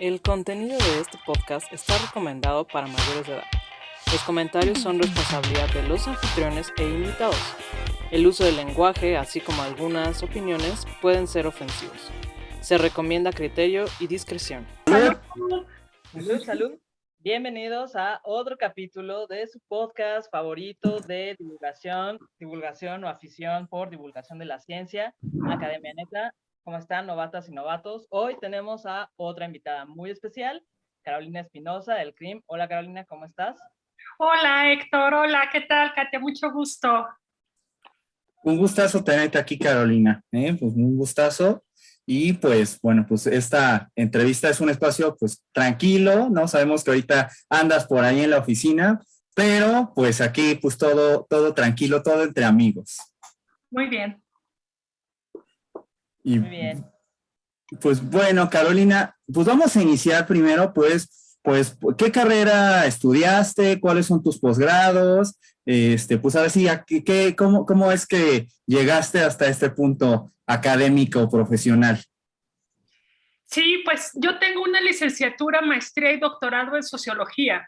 El contenido de este podcast está recomendado para mayores de edad. Los comentarios son responsabilidad de los anfitriones e invitados. El uso del lenguaje, así como algunas opiniones, pueden ser ofensivos. Se recomienda criterio y discreción. ¡Salud! Salud, salud. Bienvenidos a otro capítulo de su podcast favorito de divulgación o afición por divulgación de la ciencia, Academia Neta. ¿Cómo están, novatas y novatos? Hoy tenemos a otra invitada muy especial, Carolina Espinosa del CRIM. Hola, Carolina, ¿cómo estás? Hola, Héctor. Hola, ¿qué tal, Katia? Mucho gusto. Un gustazo tenerte aquí, Carolina. Pues un gustazo. Y pues, bueno, pues esta entrevista es un espacio pues tranquilo, ¿no? Sabemos que ahorita andas por ahí en la oficina, pero pues aquí pues todo tranquilo, todo entre amigos. Muy bien. Y, Muy bien. Pues bueno, Carolina, pues vamos a iniciar primero, pues, ¿qué carrera estudiaste? ¿Cuáles son tus posgrados? Pues a ver si, ¿cómo es que llegaste hasta este punto académico profesional? Sí, pues yo tengo una licenciatura, maestría y doctorado en sociología.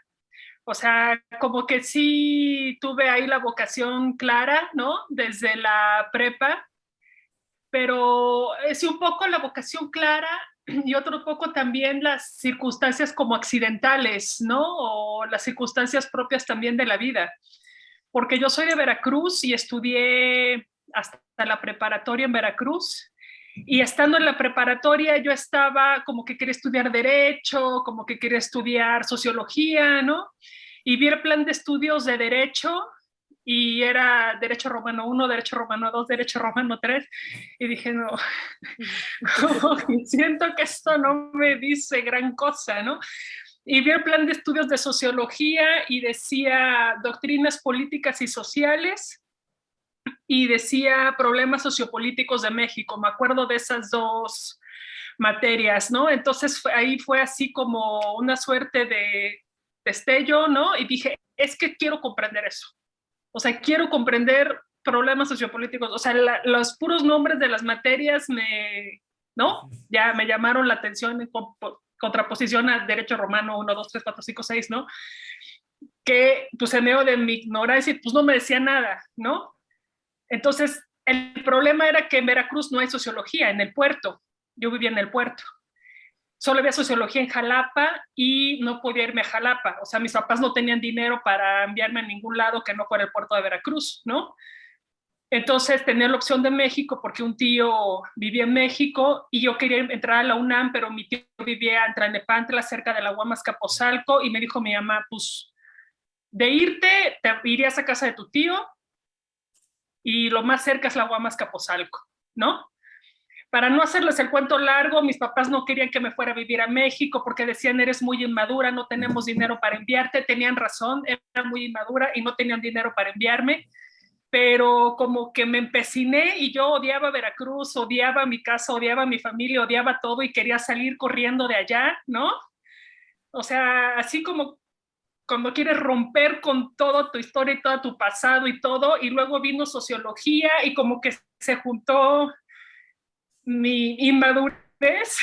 O sea, como que sí tuve ahí la vocación clara, ¿no? Desde la prepa, pero es un poco la vocación clara y otro poco también las circunstancias como accidentales, ¿no? O las circunstancias propias también de la vida. Porque yo soy de Veracruz y estudié hasta la preparatoria en Veracruz. Y estando en la preparatoria yo estaba como que quería estudiar derecho, como que quería estudiar sociología, ¿no? Y vi el plan de estudios de derecho y era derecho romano 1, derecho romano 2, derecho romano 3 y dije, no, siento que esto no me dice gran cosa, ¿no? Y vi el plan de estudios de sociología y decía doctrinas políticas y sociales y decía problemas sociopolíticos de México. Me acuerdo de esas dos materias, ¿no? Entonces ahí fue así como una suerte de destello, ¿no? Y dije, es que quiero comprender eso. O sea, quiero comprender problemas sociopolíticos. O sea, los puros nombres de las materias ¿no? Ya me llamaron la atención en contraposición al derecho romano 1, 2, 3, 4, 5, 6, ¿no? Que pues en medio de mi ignorancia, pues no me decía nada, ¿no? Entonces, el problema era que en Veracruz no hay sociología, en el puerto. Yo vivía en el puerto. Solo había sociología en Jalapa y no podía irme a Jalapa. O sea, mis papás no tenían dinero para enviarme a ningún lado que no fuera el puerto de Veracruz, ¿no? Entonces tenía la opción de México porque un tío vivía en México y yo quería entrar a la UNAM, pero mi tío vivía en Tlalnepantla, cerca de la Huamas-Capozalco, y me dijo mi mamá, pues, de irte, te irías a casa de tu tío y lo más cerca es la Huamas-Capozalco, ¿no? Para no hacerles el cuento largo, mis papás no querían que me fuera a vivir a México porque decían, eres muy inmadura, no tenemos dinero para enviarte. Tenían razón, era muy inmadura y no tenían dinero para enviarme, pero como que me empeciné y yo odiaba Veracruz, odiaba mi casa, odiaba mi familia, odiaba todo y quería salir corriendo de allá, ¿no? O sea, así como cuando quieres romper con toda tu historia y todo tu pasado y todo, y luego vino sociología y como que se juntó mi inmadurez,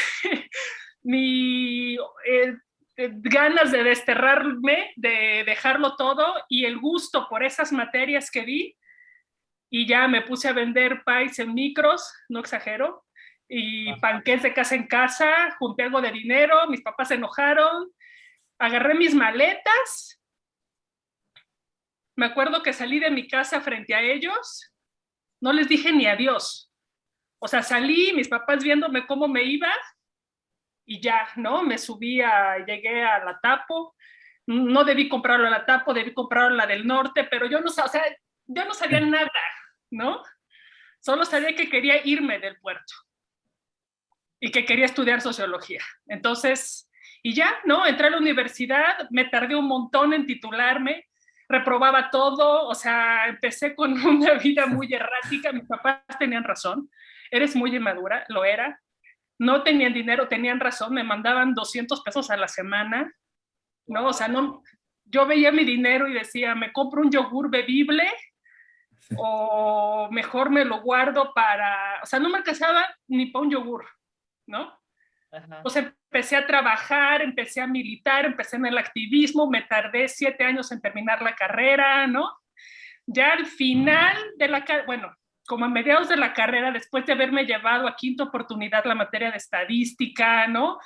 mi ganas de desterrarme, de dejarlo todo y el gusto por esas materias que vi y ya me puse a vender pies en micros, no exagero, y panqués de casa en casa, junté algo de dinero, mis papás se enojaron, agarré mis maletas, me acuerdo que salí de mi casa frente a ellos, no les dije ni adiós. O sea, salí, mis papás viéndome cómo me iba y ya, ¿no? Llegué a la Tapo, no debí comprarlo a la Tapo, debí comprarlo a la del norte, pero yo no sabía nada, ¿no? Solo sabía que quería irme del puerto y que quería estudiar sociología. Entonces, y ya, ¿no? Entré a la universidad, me tardé un montón en titularme, reprobaba todo, o sea, empecé con una vida muy errática, mis papás tenían razón, eres muy inmadura, lo era, no tenían dinero, tenían razón, me mandaban 200 pesos a la semana, ¿no? O sea, no, yo veía mi dinero y decía, me compro un yogur bebible o mejor me lo guardo para, o sea, no me alcanzaba ni para un yogur, ¿no? Ajá. Pues empecé a trabajar, empecé a militar, empecé en el activismo, me tardé 7 años en terminar la carrera, ¿no? Ya al final de la carrera, bueno, como a mediados de la carrera, después de haberme llevado a quinta oportunidad la materia de estadística, ¿no?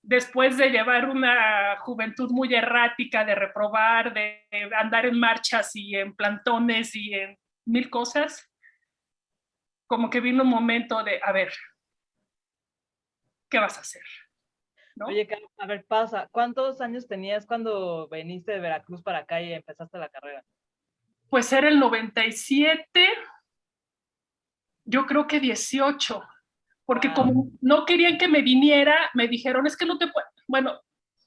Después de llevar una juventud muy errática, de reprobar, de andar en marchas y en plantones y en 1000 cosas, como que vino un momento de, a ver, ¿qué vas a hacer? ¿No? Oye, a ver, pasa, ¿cuántos años tenías cuando viniste de Veracruz para acá y empezaste la carrera? Pues era el 97, yo creo que 18, porque como no querían que me viniera, me dijeron, es que no te puedo, bueno,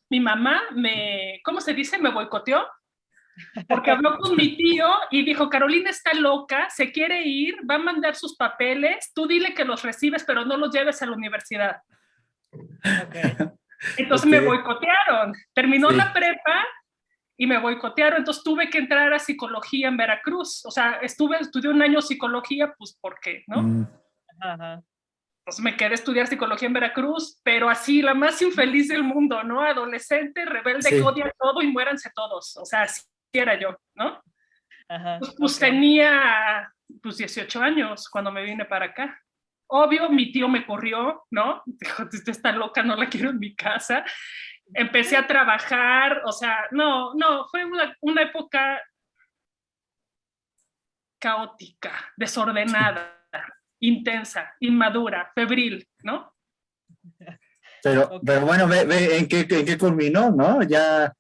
mi mamá ¿cómo se dice? Me boicoteó, porque habló con mi tío y dijo, Carolina está loca, se quiere ir, va a mandar sus papeles, tú dile que los recibes, pero no los lleves a la universidad. Okay. Entonces me boicotearon, terminó la prepa y me boicotearon, entonces tuve que entrar a psicología en Veracruz, o sea, estudié un año psicología, pues, ¿por qué? ¿No? Ajá. Entonces me quedé a estudiar psicología en Veracruz, pero así, la más infeliz del mundo, ¿no? Adolescente, rebelde, que odia todo y muéranse todos, o sea, así era yo, ¿no? Ajá, pues tenía, pues, 18 años cuando me vine para acá. Obvio, mi tío me corrió, ¿no? Dijo, usted está loca, no la quiero en mi casa. Empecé a trabajar, o sea, no, fue una época caótica, desordenada, intensa, inmadura, febril, ¿no? Pero bueno, ve en qué culminó, ¿no? Ya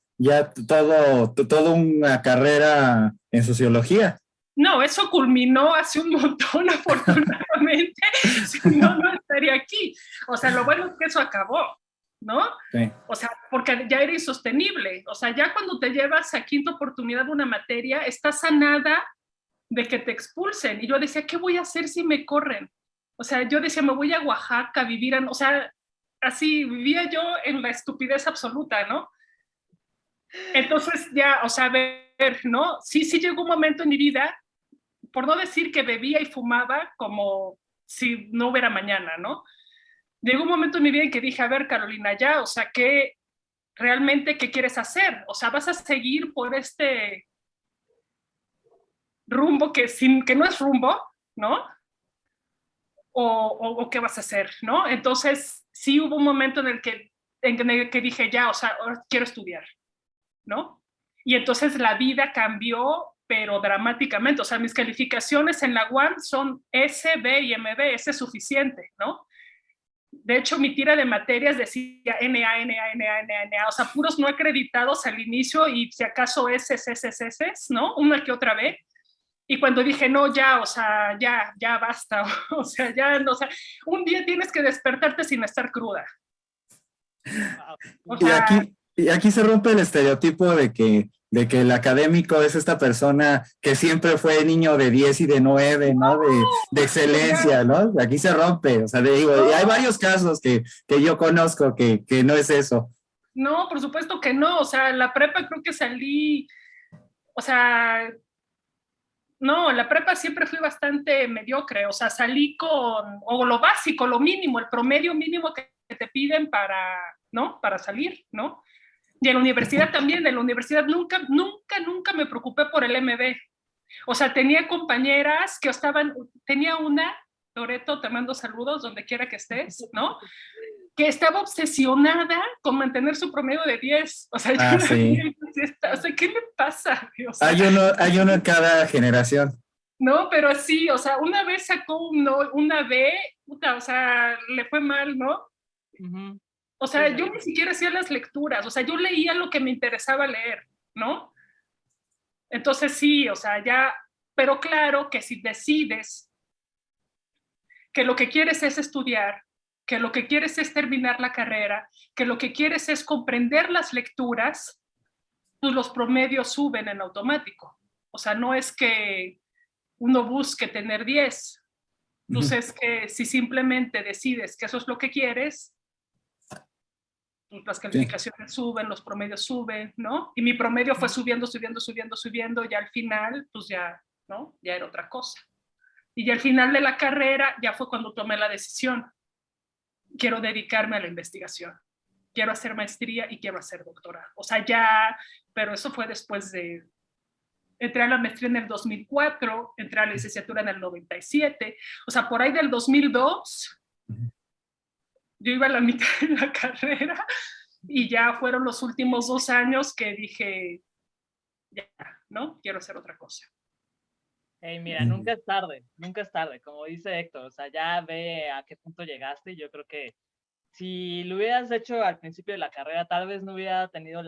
todo una carrera en sociología. No, eso culminó hace un montón, afortunadamente. Si no, no estaría aquí. O sea, lo bueno es que eso acabó, ¿no? Sí. O sea, porque ya era insostenible. O sea, ya cuando te llevas a quinta oportunidad una materia, estás a nada de que te expulsen. Y yo decía, ¿qué voy a hacer si me corren? O sea, yo decía, me voy a Oaxaca a vivir, o sea, así vivía yo en la estupidez absoluta, ¿no? Entonces ya, o sea, a ver, ¿no? Sí llegó un momento en mi vida, por no decir que bebía y fumaba como si no hubiera mañana, ¿no? Llegó un momento en mi vida en que dije, a ver, Carolina, ya, o sea, ¿qué quieres hacer? O sea, ¿vas a seguir por este rumbo que no es rumbo, ¿no? O qué vas a hacer, ¿no? Entonces, sí hubo un momento en el que dije, ya, o sea, quiero estudiar, ¿no? Y entonces la vida cambió, pero dramáticamente. O sea, mis calificaciones en la UAM son S, B y MB, ese es suficiente, ¿no? De hecho, mi tira de materias decía NA, o sea, puros no acreditados al inicio y si acaso S, ¿no? Una que otra B. Y cuando dije, no, ya, o sea, ya basta, o sea, ya, no, o sea, un día tienes que despertarte sin estar cruda. O sea, y aquí se rompe el estereotipo de que el académico es esta persona que siempre fue niño de 10 y de 9, ¿no? De excelencia, ¿no? Aquí se rompe, o sea, digo, y hay varios casos que yo conozco que no es eso. No, por supuesto que no, o sea, la prepa creo que salí, o sea, no, la prepa siempre fui bastante mediocre, o sea, salí o lo básico, lo mínimo, el promedio mínimo que te piden ¿no? Para salir, ¿no? Y en la universidad también, en la universidad nunca me preocupé por el MB. O sea, tenía compañeras que tenía una, Loreto, te mando saludos donde quiera que estés, ¿no? Que estaba obsesionada con mantener su promedio de 10. O sea, sí. O sea, ¿qué le pasa? O sea, hay uno en cada generación. No, pero sí, o sea, una vez sacó una B, puta, o sea, le fue mal, ¿no? Uh-huh. O sea, yo ni siquiera hacía las lecturas, o sea, yo leía lo que me interesaba leer, ¿no? Entonces sí, o sea, ya, pero claro que si decides que lo que quieres es estudiar, que lo que quieres es terminar la carrera, que lo que quieres es comprender las lecturas, pues los promedios suben en automático. O sea, no es que uno busque tener 10. Entonces, que si simplemente decides que eso es lo que quieres, las calificaciones suben, los promedios suben, ¿no? Y mi promedio fue subiendo, y al final, pues ya, ¿no? Ya era otra cosa. Y ya al final de la carrera, ya fue cuando tomé la decisión. Quiero dedicarme a la investigación. quiero hacer maestría y quiero hacer doctorado. O sea, ya, pero eso fue después de... Entré a la maestría en el 2004, entré a la licenciatura en el 97, o sea, por ahí del 2002, yo iba a la mitad de la carrera y ya fueron los últimos 2 años que dije, ya, ¿no? Quiero hacer otra cosa. Hey, mira, nunca es tarde, como dice Héctor, o sea, ya ve a qué punto llegaste. Yo creo que si lo hubieras hecho al principio de la carrera, tal vez no hubiera tenido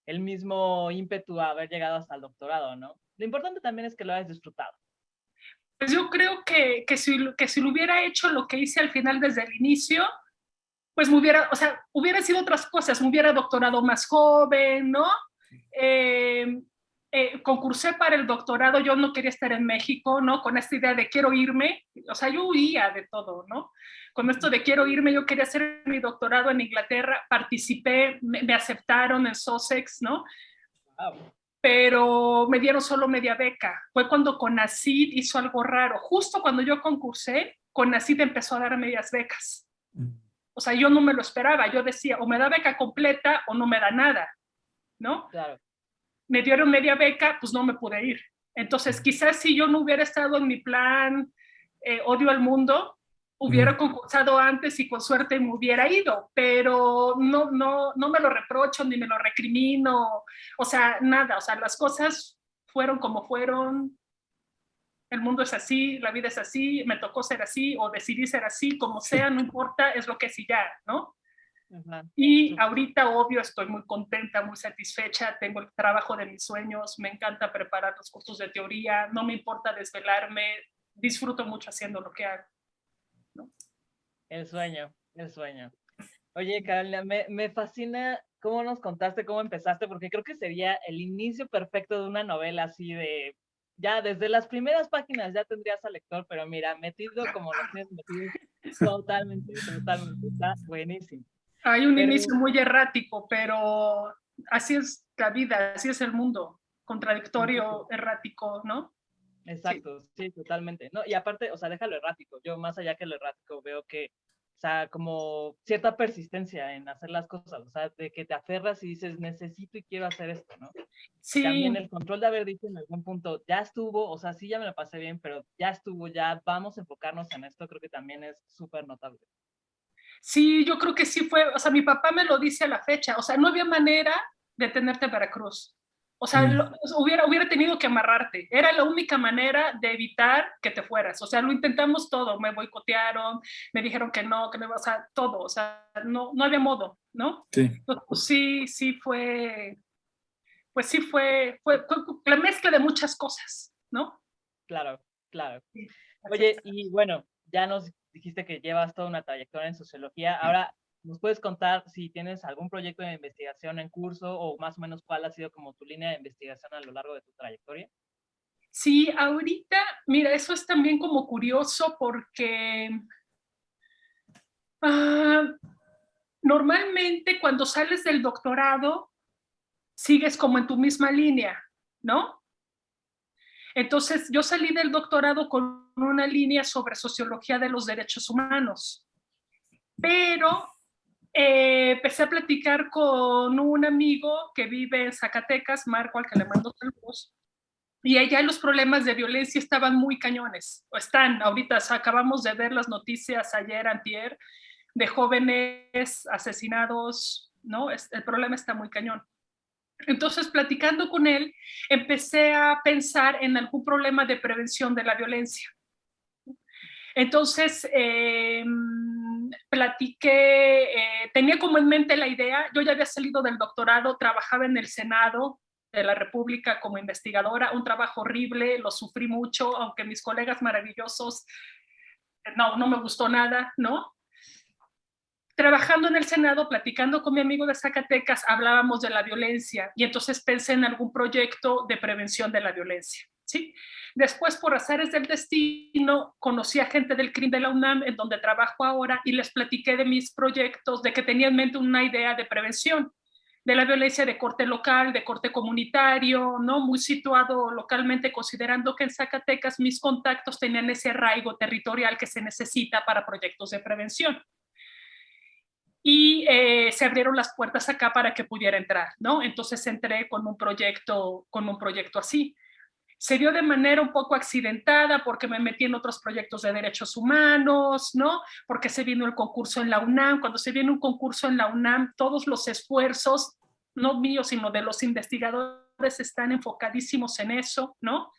el mismo ímpetu a haber llegado hasta el doctorado, ¿no? Lo importante también es que lo hayas disfrutado. Pues yo creo que si lo hubiera hecho lo que hice al final desde el inicio, pues hubiera sido otras cosas, me hubiera doctorado más joven, ¿no? Concursé para el doctorado, yo no quería estar en México, ¿no? Con esta idea de quiero irme, o sea, yo huía de todo, ¿no? Con esto de quiero irme, yo quería hacer mi doctorado en Inglaterra, participé, me aceptaron en Sussex, ¿no? Wow. Pero me dieron solo media beca. Fue cuando CONACYT hizo algo raro. Justo cuando yo concursé, CONACYT empezó a dar medias becas. O sea, yo no me lo esperaba. Yo decía, o me da beca completa o no me da nada, ¿no? Claro. Me dieron media beca, pues no me pude ir. Entonces, quizás si yo no hubiera estado en mi plan Odio al Mundo, hubiera concursado antes y con suerte me hubiera ido, pero no me lo reprocho ni me lo recrimino, o sea, nada, o sea, las cosas fueron como fueron, el mundo es así, la vida es así, me tocó ser así o decidí ser así, como sea, no importa, es lo que es y ya, ¿no? Y ahorita, obvio, estoy muy contenta, muy satisfecha, tengo el trabajo de mis sueños, me encanta preparar los cursos de teoría, no me importa desvelarme, disfruto mucho haciendo lo que hago, ¿no? El sueño. Oye, Carolina, me fascina cómo nos contaste cómo empezaste, porque creo que sería el inicio perfecto de una novela así de, ya desde las primeras páginas ya tendrías al lector, pero mira, metido como lo tienes metido, totalmente, está buenísimo. Hay un inicio muy errático, pero así es la vida, así es el mundo, contradictorio, errático, ¿no? Exacto, sí, totalmente. No, y aparte, o sea, déjalo errático. Yo más allá que lo errático veo que, o sea, como cierta persistencia en hacer las cosas, o sea, de que te aferras y dices, necesito y quiero hacer esto, ¿no? Sí. También el control de haber dicho en algún punto, ya estuvo, o sea, sí, ya me lo pasé bien, pero ya estuvo, ya vamos a enfocarnos en esto, creo que también es súper notable. Sí, yo creo que sí fue, o sea, mi papá me lo dice a la fecha, o sea, no había manera de tenerte en Veracruz. O sea, hubiera tenido que amarrarte. Era la única manera de evitar que te fueras. O sea, lo intentamos todo. Me boicotearon, me dijeron que no, o sea, todo. O sea, no había modo, ¿no? Sí. Entonces, sí fue, pues sí fue la mezcla de muchas cosas, ¿no? Claro. Sí, Oye, y bueno, ya nos dijiste que llevas toda una trayectoria en sociología. Ahora, ¿nos puedes contar si tienes algún proyecto de investigación en curso o más o menos cuál ha sido como tu línea de investigación a lo largo de tu trayectoria? Sí, ahorita, mira, eso es también como curioso porque normalmente cuando sales del doctorado sigues como en tu misma línea, ¿no? Entonces, yo salí del doctorado con una línea sobre sociología de los derechos humanos, pero empecé a platicar con un amigo que vive en Zacatecas, Marco, al que le mando saludos, y allá los problemas de violencia estaban muy cañones, o están ahorita, acabamos de ver las noticias ayer, antier, de jóvenes asesinados, ¿no? El problema está muy cañón. Entonces, platicando con él, empecé a pensar en algún problema de prevención de la violencia. Entonces, platiqué, tenía como en mente la idea, yo ya había salido del doctorado, trabajaba en el Senado de la República como investigadora, un trabajo horrible, lo sufrí mucho, aunque mis colegas maravillosos, no me gustó nada, ¿no? Trabajando en el Senado, platicando con mi amigo de Zacatecas, hablábamos de la violencia y entonces pensé en algún proyecto de prevención de la violencia, ¿sí? Después, por azares del destino, conocí a gente del CRIM de la UNAM, en donde trabajo ahora, y les platiqué de mis proyectos, de que tenía en mente una idea de prevención de la violencia de corte local, de corte comunitario, ¿no? Muy situado localmente, considerando que en Zacatecas mis contactos tenían ese arraigo territorial que se necesita para proyectos de prevención. Y se abrieron las puertas acá para que pudiera entrar, ¿no? Entonces entré con un proyecto así. Se dio de manera un poco accidentada porque me metí en otros proyectos de derechos humanos, ¿no? Porque se vino el concurso en la UNAM. Cuando se viene un concurso en la UNAM, todos los esfuerzos, no míos, sino de los investigadores, están enfocadísimos en eso, ¿no?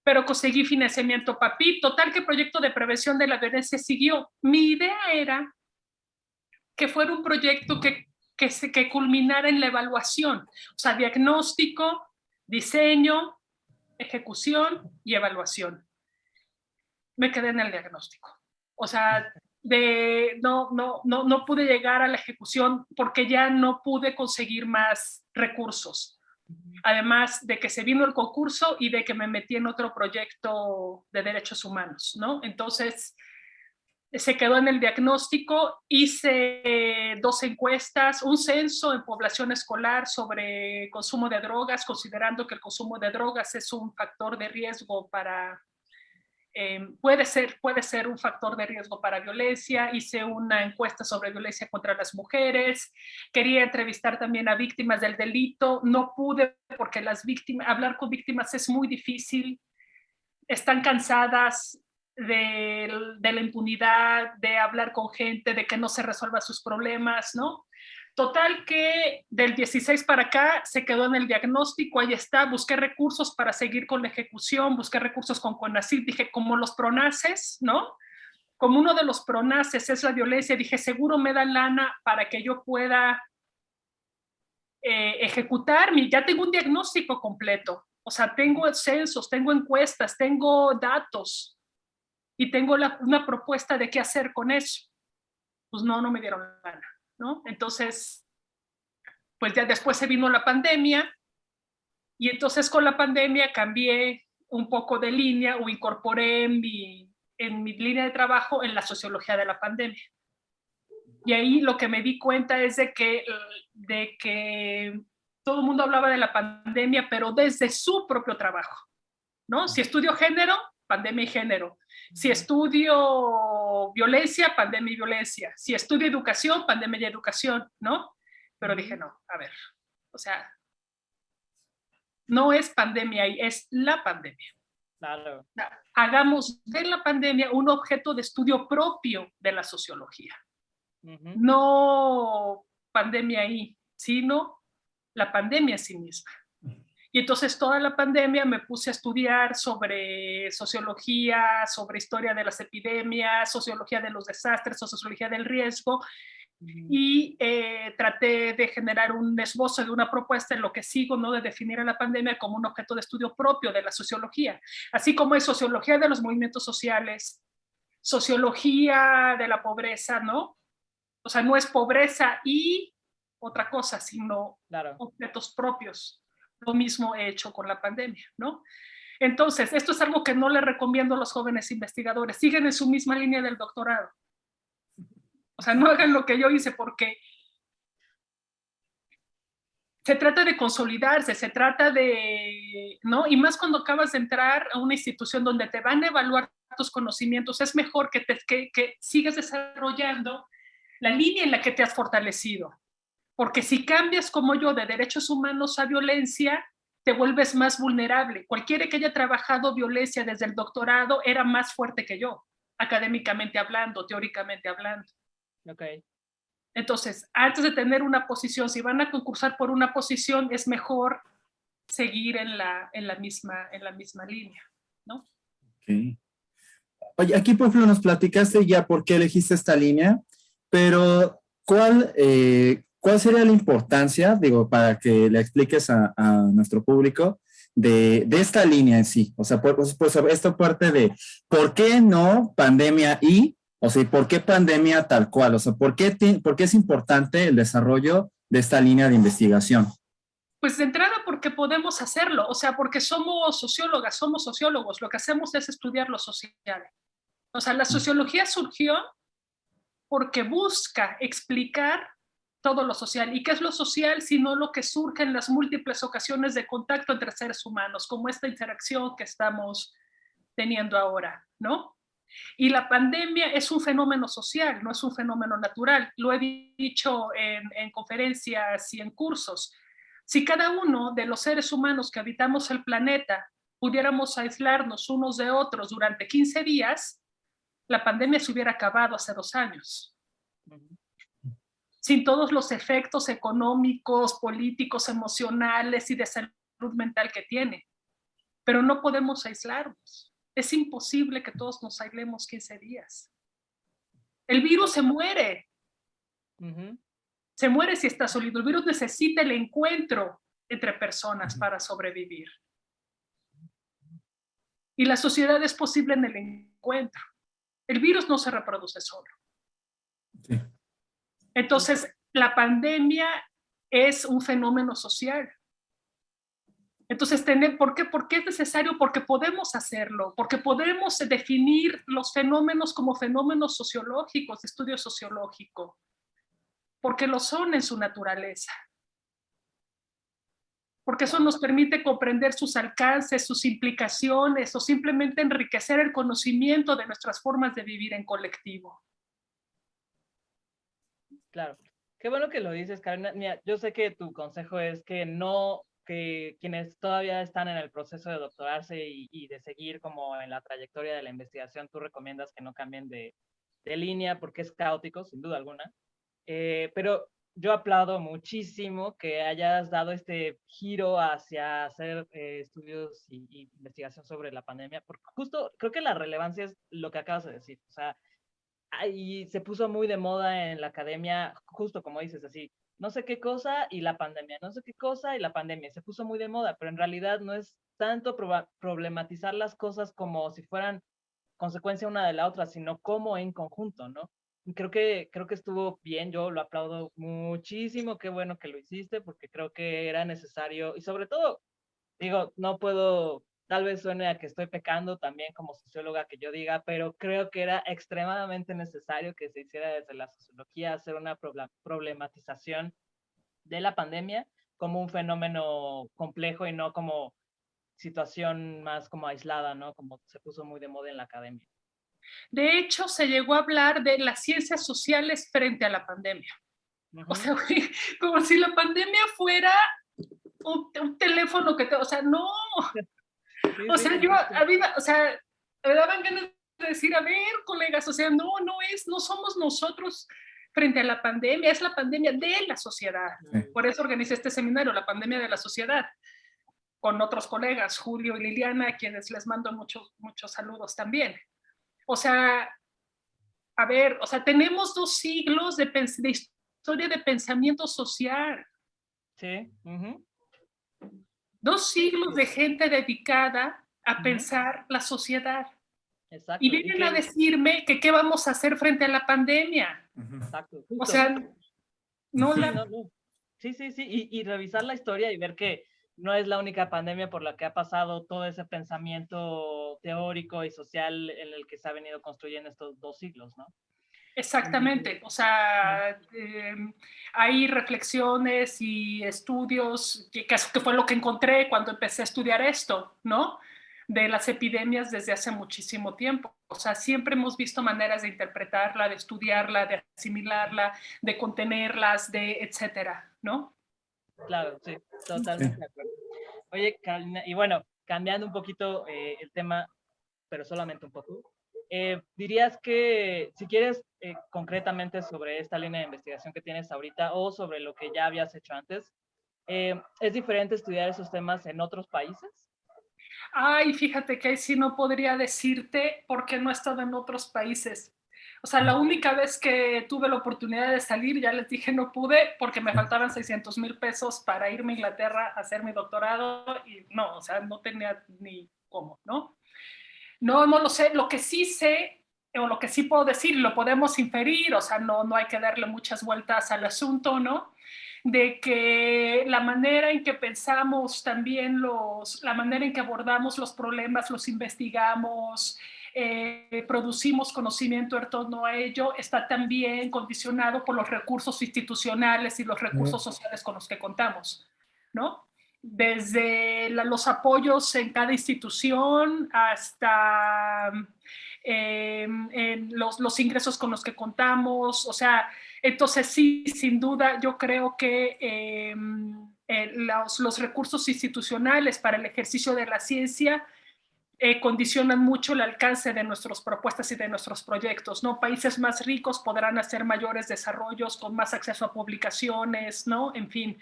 Pero conseguí financiamiento PAPI. Total que el proyecto de prevención de la violencia siguió. Mi idea era que fuera un proyecto que culminara en la evaluación, o sea, diagnóstico, diseño, ejecución y evaluación. Me quedé en el diagnóstico. O sea, no pude llegar a la ejecución porque ya no pude conseguir más recursos. Además de que se vino el concurso y de que me metí en otro proyecto de derechos humanos, ¿no? Entonces, se quedó en el diagnóstico. Hice 2 encuestas, un censo en población escolar sobre consumo de drogas, considerando que el consumo de drogas es un factor de riesgo para, puede ser un factor de riesgo para violencia. Hice una encuesta sobre violencia contra las mujeres. Quería entrevistar también a víctimas del delito. No pude porque hablar con víctimas es muy difícil. Están cansadas de la impunidad, de hablar con gente, de que no se resuelvan sus problemas, ¿no? Total que del 16 para acá se quedó en el diagnóstico, ahí está. Busqué recursos para seguir con la ejecución, busqué recursos con CONACYT, dije, como los PRONACES, ¿no? Como uno de los PRONACES es la violencia, dije, seguro me dan lana para que yo pueda ejecutar. Ya tengo un diagnóstico completo, o sea, tengo censos, tengo encuestas, tengo datos y tengo una propuesta de qué hacer con eso. Pues no me dieron lana, ¿no? Entonces, pues ya después se vino la pandemia y entonces con la pandemia cambié un poco de línea o incorporé en mi línea de trabajo en la sociología de la pandemia. Y ahí lo que me di cuenta es de que todo el mundo hablaba de la pandemia, pero desde su propio trabajo, ¿no? Si estudio género, pandemia y género. Si estudio violencia, pandemia y violencia. Si estudio educación, pandemia y educación, ¿no? Pero dije, no, a ver, o sea, no es pandemia y es la pandemia. Claro. Hagamos de la pandemia un objeto de estudio propio de la sociología. No pandemia y, sino la pandemia en sí misma. Y entonces toda la pandemia me puse a estudiar sobre sociología, sobre historia de las epidemias, sociología de los desastres, sociología del riesgo, y traté de generar un esbozo de una propuesta en lo que sigo, ¿no? De definir a la pandemia como un objeto de estudio propio de la sociología, así como es sociología de los movimientos sociales, sociología de la pobreza, ¿no? O sea, no es pobreza y otra cosa, sino objetos propios. Lo mismo he hecho con la pandemia, ¿no? Entonces, esto es algo que no le recomiendo a los jóvenes investigadores. Sigan en su misma línea del doctorado. O sea, no hagan lo que yo hice porque se trata de consolidarse, se trata de, ¿no? Y más cuando acabas de entrar a una institución donde te van a evaluar tus conocimientos, es mejor que sigas desarrollando la línea en la que te has fortalecido. Porque si cambias como yo de derechos humanos a violencia, te vuelves más vulnerable. Cualquiera que haya trabajado violencia desde el doctorado era más fuerte que yo, académicamente hablando, teóricamente hablando. Okay. Entonces, antes de tener una posición, si van a concursar por una posición, es mejor seguir en la misma línea, ¿no? Okay. Oye, aquí por ejemplo nos platicaste ya por qué elegiste esta línea, pero ¿cuál sería la importancia, digo, para que le expliques a nuestro público de esta línea en sí? O sea, pues esta parte de ¿por qué no pandemia y, o sea, por qué pandemia tal cual? O sea, ¿por qué es importante el desarrollo de esta línea de investigación? Pues de entrada porque podemos hacerlo, o sea, porque somos sociólogas, somos sociólogos, lo que hacemos es estudiar lo social. O sea, la sociología surgió porque busca explicar todo lo social. ¿Y qué es lo social? Sino lo que surge en las múltiples ocasiones de contacto entre seres humanos, como esta interacción que estamos teniendo ahora, ¿no? Y la pandemia es un fenómeno social, no es un fenómeno natural. Lo he dicho en conferencias y en cursos. Si cada uno de los seres humanos que habitamos el planeta pudiéramos aislarnos unos de otros durante 15 días, la pandemia se hubiera acabado hace 2 años. Sin todos los efectos económicos, políticos, emocionales y de salud mental que tiene. Pero no podemos aislarnos. Es imposible que todos nos aislemos 15 días. El virus se muere. Se muere si está sólido. El virus necesita el encuentro entre personas para sobrevivir. Y la sociedad es posible en el encuentro. El virus no se reproduce solo. Sí. Entonces, la pandemia es un fenómeno social. Entonces, ¿por qué es necesario? Porque podemos hacerlo, porque podemos definir los fenómenos como fenómenos sociológicos, de estudio sociológico, porque lo son en su naturaleza. Porque eso nos permite comprender sus alcances, sus implicaciones, o simplemente enriquecer el conocimiento de nuestras formas de vivir en colectivo. Claro. Qué bueno que lo dices, Carolina. Mira, yo sé que tu consejo es que quienes todavía están en el proceso de doctorarse y de seguir como en la trayectoria de la investigación, tú recomiendas que no cambien de línea porque es caótico, sin duda alguna. Pero yo aplaudo muchísimo que hayas dado este giro hacia hacer estudios y investigación sobre la pandemia, porque justo creo que la relevancia es lo que acabas de decir. O sea, y se puso muy de moda en la academia, justo como dices, así, no sé qué cosa y la pandemia, no sé qué cosa y la pandemia. Se puso muy de moda, pero en realidad no es tanto problematizar las cosas como si fueran consecuencia una de la otra, sino como en conjunto, ¿no? Y creo que estuvo bien, yo lo aplaudo muchísimo, qué bueno que lo hiciste, porque creo que era necesario, y sobre todo, digo, no puedo, tal vez suene a que estoy pecando también como socióloga que yo diga, pero creo que era extremadamente necesario que se hiciera desde la sociología hacer una problematización de la pandemia como un fenómeno complejo y no como situación más como aislada, ¿no? Como se puso muy de moda en la academia. De hecho, se llegó a hablar de las ciencias sociales frente a la pandemia. O sea, como si la pandemia fuera un teléfono que o sea, no. Sí, o sea, me daban ganas de decir, a ver, colegas, o sea, no somos nosotros frente a la pandemia, es la pandemia de la sociedad. Sí. Por eso organicé este seminario, la pandemia de la sociedad, con otros colegas, Julio y Liliana, a quienes les mando muchos saludos también. O sea, a ver, o sea, tenemos 2 siglos de historia de pensamiento social. Sí. 2 siglos de gente dedicada a pensar la sociedad. Exacto. Y vienen a decirme que qué vamos a hacer frente a la pandemia. Exacto. O sea, no. Sí. Y revisar la historia y ver que no es la única pandemia por la que ha pasado todo ese pensamiento teórico y social en el que se ha venido construyendo estos 2 siglos, ¿no? Exactamente, o sea, hay reflexiones y estudios, que fue lo que encontré cuando empecé a estudiar esto, ¿no? De las epidemias desde hace muchísimo tiempo. O sea, siempre hemos visto maneras de interpretarla, de estudiarla, de asimilarla, de contenerlas, de etcétera, ¿no? Claro, sí, totalmente de acuerdo. Oye, Carolina, y bueno, cambiando un poquito el tema, pero solamente un poco, dirías que si quieres concretamente sobre esta línea de investigación que tienes ahorita o sobre lo que ya habías hecho antes, ¿es diferente estudiar esos temas en otros países? Ay, fíjate que ahí sí no podría decirte porque no he estado en otros países. O sea, la única vez que tuve la oportunidad de salir, ya les dije no pude porque me faltaban 600,000 pesos para irme a Inglaterra a hacer mi doctorado y no, o sea, no tenía ni cómo, ¿no? No lo sé. Lo que sí sé, o lo que sí puedo decir, lo podemos inferir, o sea, no hay que darle muchas vueltas al asunto, ¿no? De que la manera en que pensamos también la manera en que abordamos los problemas, los investigamos, producimos conocimiento en torno a ello, está también condicionado por los recursos institucionales y los recursos sociales con los que contamos, ¿no? Desde los apoyos en cada institución hasta los ingresos con los que contamos, o sea, entonces sí, sin duda, yo creo que los recursos institucionales para el ejercicio de la ciencia condicionan mucho el alcance de nuestras propuestas y de nuestros proyectos, ¿no? Países más ricos podrán hacer mayores desarrollos con más acceso a publicaciones, ¿no? En fin,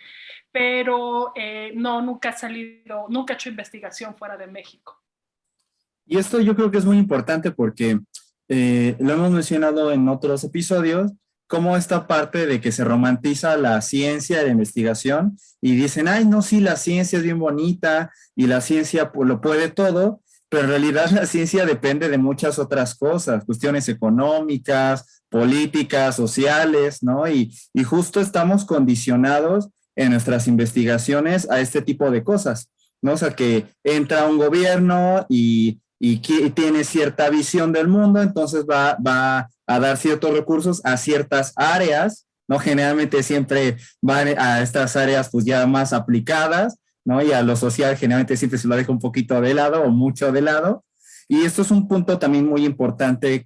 pero no, nunca he hecho investigación fuera de México. Y esto yo creo que es muy importante porque lo hemos mencionado en otros episodios, como esta parte de que se romantiza la ciencia, la investigación, y dicen, ay, no, sí, la ciencia es bien bonita y la ciencia pues, lo puede todo, pero en realidad la ciencia depende de muchas otras cosas, cuestiones económicas, políticas, sociales, ¿no? Y justo estamos condicionados en nuestras investigaciones a este tipo de cosas, ¿no? O sea, que entra un gobierno y tiene cierta visión del mundo, entonces va a dar ciertos recursos a ciertas áreas, ¿no? Generalmente siempre van a estas áreas pues ya más aplicadas, ¿no? Y a lo social generalmente siempre se lo deja un poquito de lado o mucho de lado. Y esto es un punto también muy importante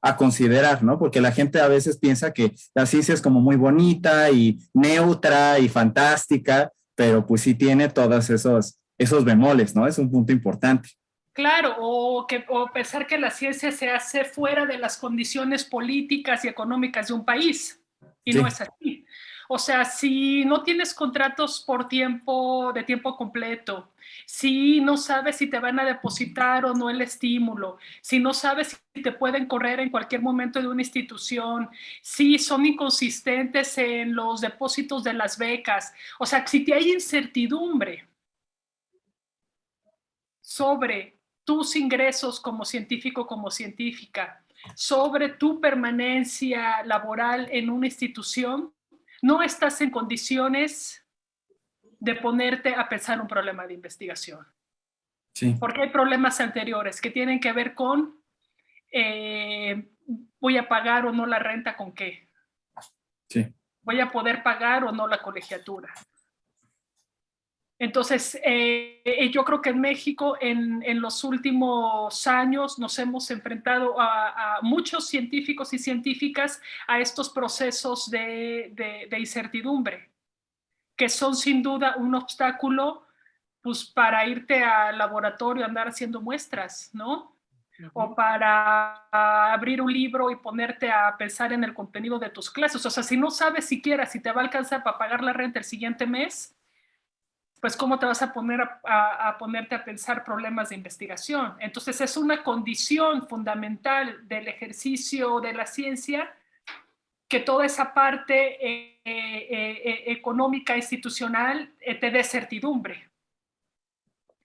a considerar, ¿no? Porque la gente a veces piensa que la ciencia es como muy bonita y neutra y fantástica, pero pues sí tiene todos esos bemoles, ¿no? Es un punto importante. Claro, o pensar que la ciencia se hace fuera de las condiciones políticas y económicas de un país, y sí. No es así. O sea, si no tienes contratos de tiempo completo, si no sabes si te van a depositar o no el estímulo, si no sabes si te pueden correr en cualquier momento de una institución, si son inconsistentes en los depósitos de las becas, o sea, si hay incertidumbre sobre tus ingresos como científico, como científica, sobre tu permanencia laboral en una institución, no estás en condiciones de ponerte a pensar un problema de investigación. Sí. Porque hay problemas anteriores que tienen que ver con voy a pagar o no la renta con qué. Sí. Voy a poder pagar o no la colegiatura. Entonces, yo creo que en México en los últimos años nos hemos enfrentado a muchos científicos y científicas a estos procesos de incertidumbre, que son sin duda un obstáculo pues, para irte al laboratorio a andar haciendo muestras, ¿no? Uh-huh. O para abrir un libro y ponerte a pensar en el contenido de tus clases. O sea, si no sabes siquiera si te va a alcanzar para pagar la renta el siguiente mes, pues cómo te vas a poner a ponerte a pensar problemas de investigación. Entonces es una condición fundamental del ejercicio de la ciencia que toda esa parte económica institucional te dé certidumbre.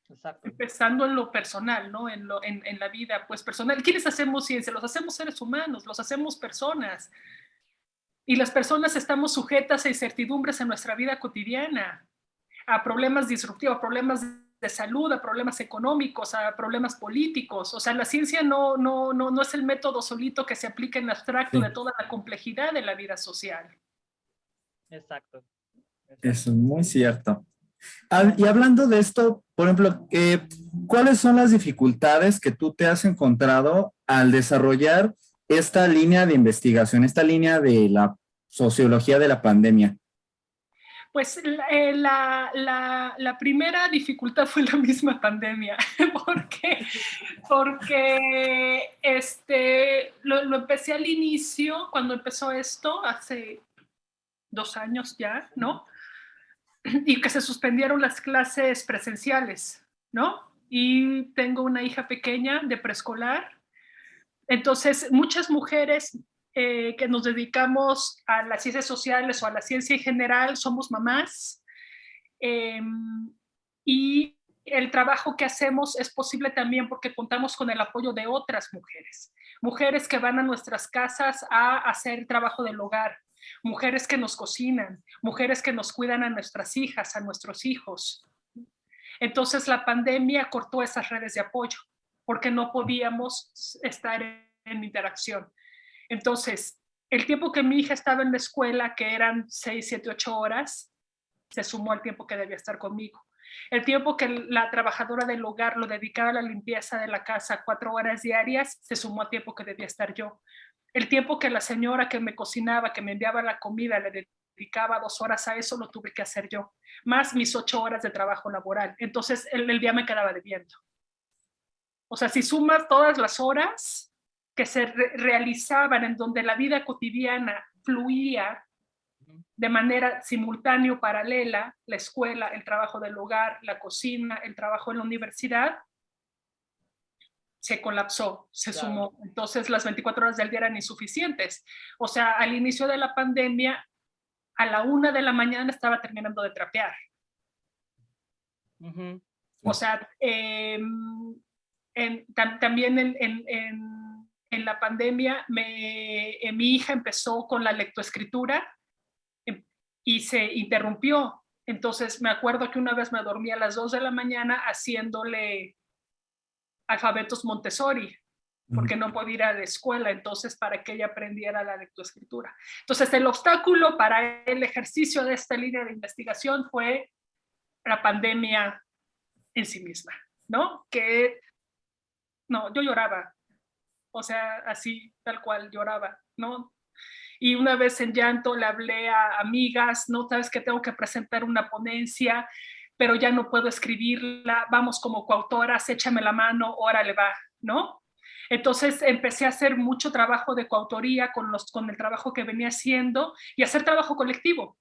Exacto. Empezando en lo personal, ¿no? En la vida pues personal. ¿Quiénes hacemos ciencia? Los hacemos seres humanos, los hacemos personas. Y las personas estamos sujetas a incertidumbres en nuestra vida cotidiana, a problemas disruptivos, a problemas de salud, a problemas económicos, a problemas políticos. O sea, la ciencia no es el método solito que se aplica en abstracto sí. De toda la complejidad de la vida social. Exacto. Eso es muy cierto. Y hablando de esto, por ejemplo, ¿cuáles son las dificultades que tú te has encontrado al desarrollar esta línea de investigación, esta línea de la sociología de la pandemia? Pues la primera dificultad fue la misma pandemia, porque lo empecé al inicio, cuando empezó esto, hace 2 años ya, ¿no? Y que se suspendieron las clases presenciales, ¿no? Y tengo una hija pequeña de preescolar, entonces muchas mujeres que nos dedicamos a las ciencias sociales o a la ciencia en general, somos mamás, y el trabajo que hacemos es posible también porque contamos con el apoyo de otras mujeres que van a nuestras casas a hacer el trabajo del hogar, mujeres que nos cocinan, mujeres que nos cuidan a nuestras hijas, a nuestros hijos. Entonces la pandemia cortó esas redes de apoyo porque no podíamos estar en interacción. Entonces, el tiempo que mi hija estaba en la escuela, que eran 6, 7, 8 horas, se sumó al tiempo que debía estar conmigo. El tiempo que la trabajadora del hogar lo dedicaba a la limpieza de la casa 4 horas diarias, se sumó a tiempo que debía estar yo. El tiempo que la señora que me cocinaba, que me enviaba la comida, le dedicaba 2 horas a eso, lo tuve que hacer yo, más mis 8 horas de trabajo laboral. Entonces el día me quedaba debiendo. O sea, si sumas todas las horas que se realizaban en donde la vida cotidiana fluía de manera simultánea o paralela, la escuela, el trabajo del hogar, la cocina, el trabajo en la universidad, se colapsó, se sumó. Entonces las 24 horas del día eran insuficientes. O sea, al inicio de la pandemia, a la 1 de la mañana estaba terminando de trapear. O sea, también en la pandemia mi hija empezó con la lectoescritura y se interrumpió. Entonces me acuerdo que una vez me dormí a las 2 de la mañana haciéndole alfabetos Montessori, porque no podía ir a la escuela, entonces para que ella aprendiera la lectoescritura. Entonces el obstáculo para el ejercicio de esta línea de investigación fue la pandemia en sí misma, ¿no? No, yo lloraba, o sea, así, tal cual, lloraba, ¿no? Y una vez en llanto le hablé a amigas, ¿no? Sabes que tengo que presentar una ponencia, pero ya no puedo escribirla, vamos como coautoras, échame la mano, órale va, ¿no? Entonces empecé a hacer mucho trabajo de coautoría con el trabajo que venía haciendo y hacer trabajo colectivo.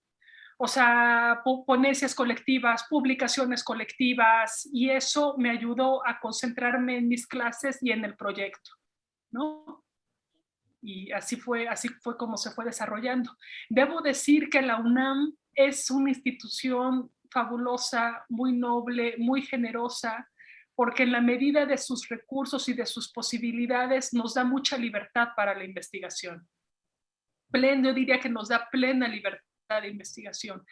O sea, ponencias colectivas, publicaciones colectivas, y eso me ayudó a concentrarme en mis clases y en el proyecto, ¿no? Y así fue como se fue desarrollando. Debo decir que la UNAM es una institución fabulosa, muy noble, muy generosa, porque en la medida de sus recursos y de sus posibilidades nos da mucha libertad para la investigación. Yo diría que nos da plena libertad de investigación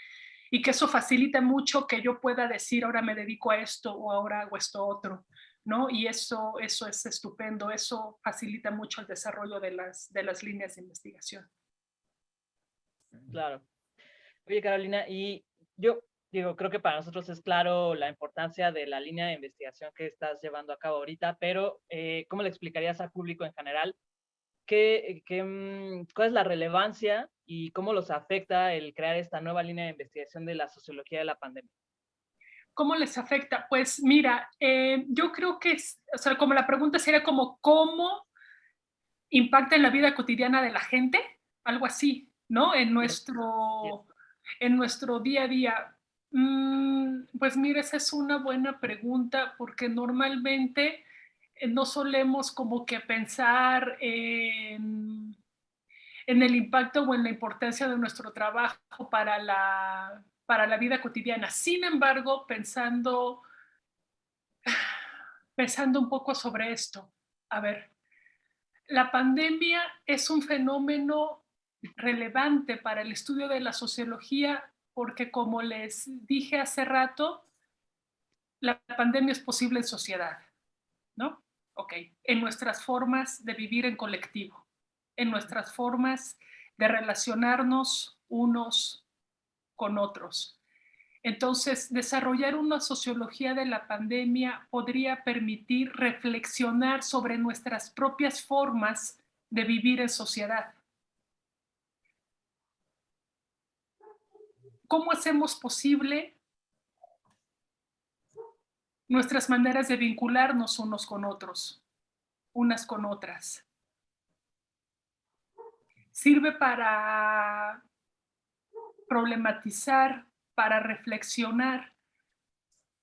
y que eso facilita mucho que yo pueda decir ahora me dedico a esto o ahora hago esto otro, ¿no? Y eso es estupendo, eso facilita mucho el desarrollo de las líneas de investigación. Claro. Oye, Carolina, y yo digo, creo que para nosotros es claro la importancia de la línea de investigación que estás llevando a cabo ahorita, pero ¿cómo le explicarías al público en general cuál es la relevancia y cómo los afecta el crear esta nueva línea de investigación de la sociología de la pandemia? ¿Cómo les afecta? Pues mira, yo creo que, o sea, como la pregunta sería como, ¿cómo impacta en la vida cotidiana de la gente? Algo así, ¿no? En nuestro día a día. Pues mira, esa es una buena pregunta porque normalmente no solemos como que pensar en el impacto o en la importancia de nuestro trabajo para la vida cotidiana. Sin embargo, pensando un poco sobre esto, a ver, la pandemia es un fenómeno relevante para el estudio de la sociología porque, como les dije hace rato, la pandemia es posible en sociedad, ¿no? Ok, en nuestras formas de vivir en colectivo, en nuestras formas de relacionarnos unos con otros. Entonces, desarrollar una sociología de la pandemia podría permitir reflexionar sobre nuestras propias formas de vivir en sociedad. ¿Cómo hacemos posible nuestras maneras de vincularnos unos con otros, unas con otras? Sirve para problematizar, para reflexionar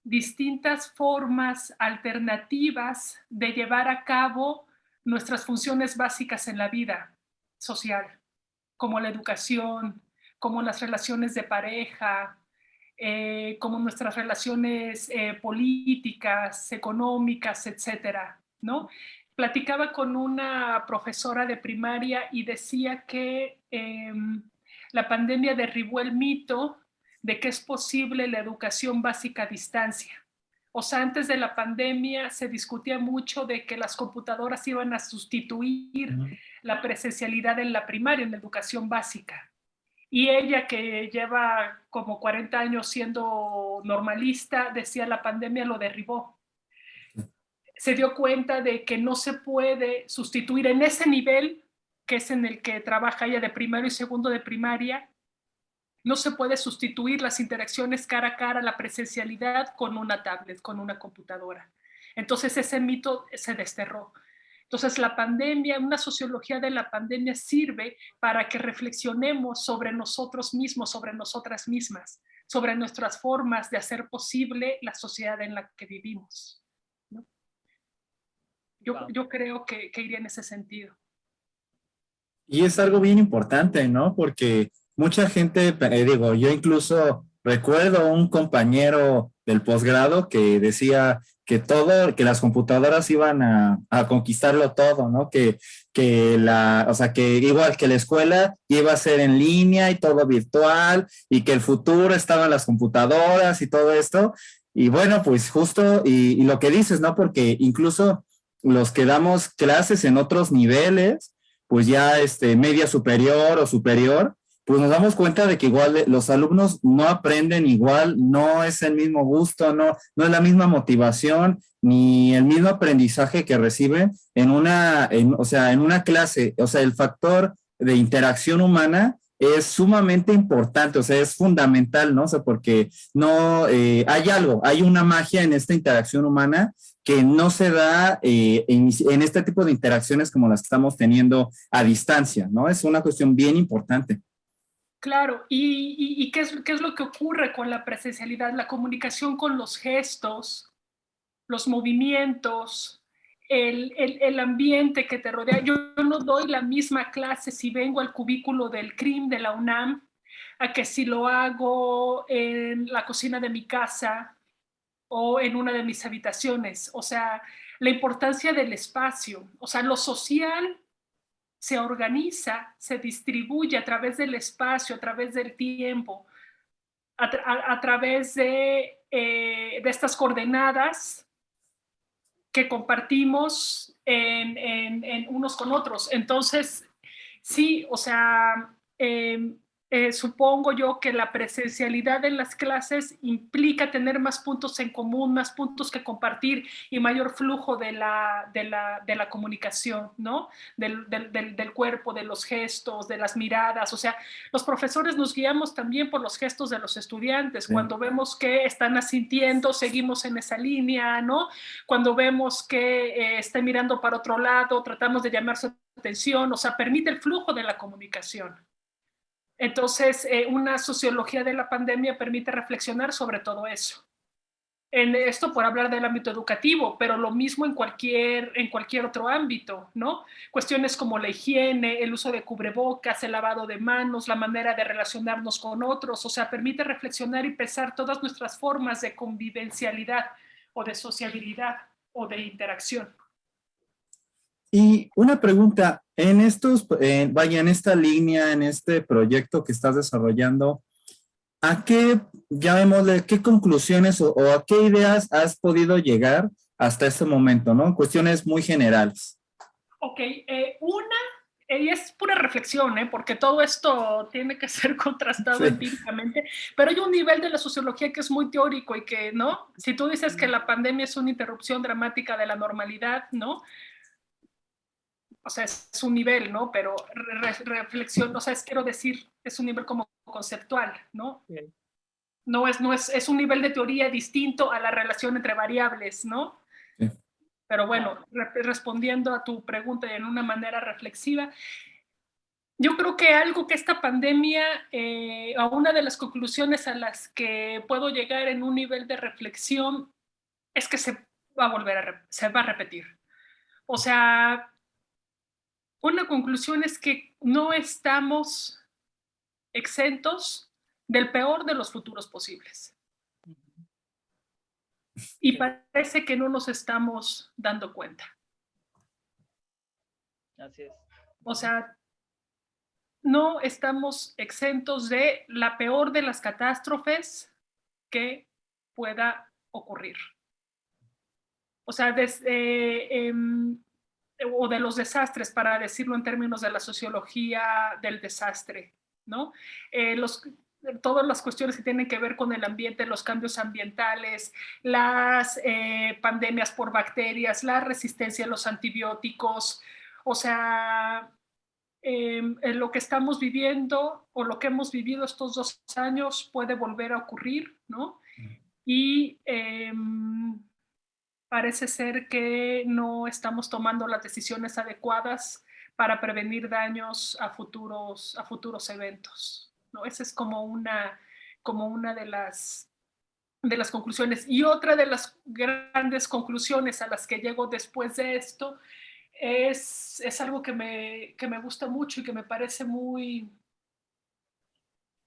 distintas formas alternativas de llevar a cabo nuestras funciones básicas en la vida social, como la educación, como las relaciones de pareja, como nuestras relaciones políticas, económicas, etcétera, ¿no? Platicaba con una profesora de primaria y decía que la pandemia derribó el mito de que es posible la educación básica a distancia. O sea, antes de la pandemia se discutía mucho de que las computadoras iban a sustituir la presencialidad en la primaria, en la educación básica. Y ella, que lleva como 40 años siendo normalista, decía la pandemia lo derribó. Se dio cuenta de que no se puede sustituir en ese nivel, que es en el que trabaja ella de primero y segundo de primaria, no se puede sustituir las interacciones cara a cara, la presencialidad con una tablet, con una computadora. Entonces ese mito se desterró. Entonces la pandemia, una sociología de la pandemia sirve para que reflexionemos sobre nosotros mismos, sobre nosotras mismas, sobre nuestras formas de hacer posible la sociedad en la que vivimos, ¿no? Yo creo que iría en ese sentido. Y es algo bien importante, ¿no? Porque mucha gente, digo, yo incluso recuerdo un compañero del posgrado que decía que todo, que las computadoras iban a conquistarlo todo, ¿no? O sea, que igual que la escuela iba a ser en línea y todo virtual y que el futuro estaba en las computadoras y todo esto. Y bueno, pues justo, y lo que dices, ¿no? Porque incluso los que damos clases en otros niveles, pues ya media superior o superior, pues nos damos cuenta de que igual los alumnos no aprenden igual, no es el mismo gusto, no es la misma motivación, ni el mismo aprendizaje que reciben o sea, en una clase. O sea, el factor de interacción humana es sumamente importante, o sea, es fundamental, ¿no? O sea, porque no, hay una magia en esta interacción humana que no se da en este tipo de interacciones como las que estamos teniendo a distancia, ¿no? Es una cuestión bien importante. Claro, ¿y qué es lo que ocurre con la presencialidad? La comunicación con los gestos, los movimientos, el ambiente que te rodea. Yo no doy la misma clase si vengo al cubículo del CRIM de la UNAM a que si lo hago en la cocina de mi casa o en una de mis habitaciones. O sea, la importancia del espacio, o sea, lo social se organiza, se distribuye a través del espacio, a través del tiempo, a través de estas coordenadas que compartimos en unos con otros. Entonces, sí, o sea, supongo yo que la presencialidad en las clases implica tener más puntos en común, más puntos que compartir y mayor flujo de la comunicación, ¿no? Del cuerpo, de los gestos, de las miradas. O sea, los profesores nos guiamos también por los gestos de los estudiantes. Sí. Cuando vemos que están asintiendo, seguimos en esa línea, ¿no? Cuando vemos que está mirando para otro lado, tratamos de llamar su atención. O sea, permite el flujo de la comunicación. Entonces, una sociología de la pandemia permite reflexionar sobre todo eso. En esto por hablar del ámbito educativo, pero lo mismo en cualquier otro ámbito, ¿no? Cuestiones como la higiene, el uso de cubrebocas, el lavado de manos, la manera de relacionarnos con otros. O sea, permite reflexionar y pensar todas nuestras formas de convivencialidad o de sociabilidad o de interacción. Y una pregunta, en esta línea, en este proyecto que estás desarrollando, llamémosle, qué conclusiones o a qué ideas has podido llegar hasta este momento, ¿no? Cuestiones muy generales. Ok, y es pura reflexión, porque todo esto tiene que ser contrastado empíricamente, pero hay un nivel de la sociología que es muy teórico y que, ¿no? Si tú dices que la pandemia es una interrupción dramática de la normalidad, ¿no? O sea, es un nivel, ¿no? Pero reflexión, o sea, quiero decir, es un nivel como conceptual, ¿no? Bien. No es un nivel de teoría distinto a la relación entre variables, ¿no? Sí. Pero bueno, respondiendo a tu pregunta en una manera reflexiva, yo creo que algo que esta pandemia, a una de las conclusiones a las que puedo llegar en un nivel de reflexión, es que se va a repetir. O sea, una conclusión es que no estamos exentos del peor de los futuros posibles. Y parece que no nos estamos dando cuenta. Así es. O sea, no estamos exentos de la peor de las catástrofes que pueda ocurrir. O sea, o de los desastres, para decirlo en términos de la sociología del desastre, ¿no? Todas las cuestiones que tienen que ver con el ambiente, los cambios ambientales, las pandemias por bacterias, la resistencia a los antibióticos, o sea, lo que estamos viviendo o lo que hemos vivido estos 2 años puede volver a ocurrir, ¿no? Y parece ser que no estamos tomando las decisiones adecuadas para prevenir daños a futuros eventos, ¿no? Esa es como una de las conclusiones. Y otra de las grandes conclusiones a las que llego después de esto es algo que me gusta mucho y que me parece muy,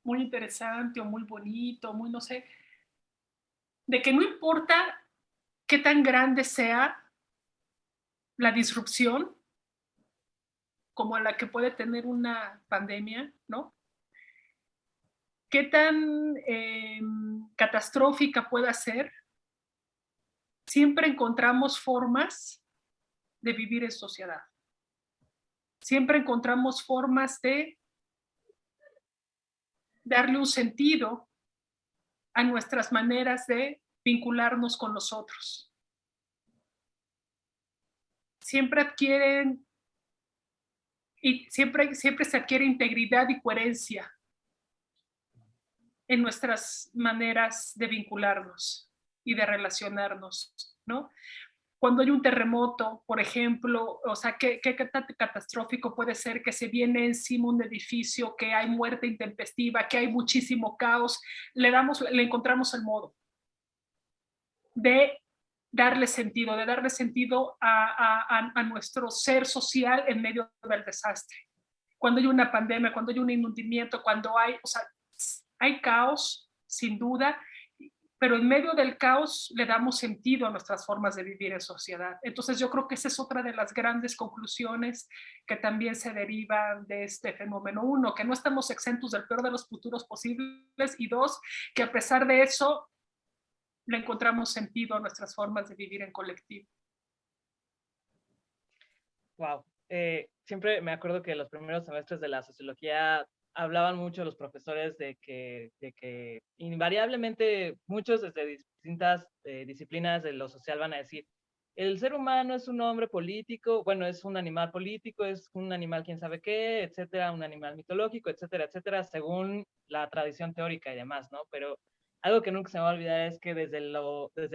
muy interesante o muy bonito, muy no sé, de que no importa qué tan grande sea la disrupción como la que puede tener una pandemia, ¿no? Qué tan catastrófica pueda ser, siempre encontramos formas de vivir en sociedad. Siempre encontramos formas de darle un sentido a nuestras maneras de vincularnos con los otros. Siempre adquieren y siempre se adquiere integridad y coherencia en nuestras maneras de vincularnos y de relacionarnos, ¿no? Cuando hay un terremoto, por ejemplo, o sea, ¿qué catastrófico puede ser que se viene encima un edificio, que hay muerte intempestiva, que hay muchísimo caos? Le encontramos el modo de darle sentido, a nuestro ser social en medio del desastre. Cuando hay una pandemia, cuando hay un inundamiento, cuando hay, o sea, hay caos, sin duda, pero en medio del caos le damos sentido a nuestras formas de vivir en sociedad. Entonces yo creo que esa es otra de las grandes conclusiones que también se derivan de este fenómeno. Uno, que no estamos exentos del peor de los futuros posibles, y dos, que a pesar de eso le encontramos sentido a nuestras formas de vivir en colectivo. Wow. Siempre me acuerdo que los primeros semestres de la sociología hablaban mucho los profesores de que invariablemente muchos desde distintas disciplinas de lo social van a decir, el ser humano es un hombre político, bueno, es un animal político, es un animal quién sabe qué, etcétera, un animal mitológico, etcétera, etcétera, según la tradición teórica y demás, ¿no? Pero algo que nunca se me va a olvidar es que desde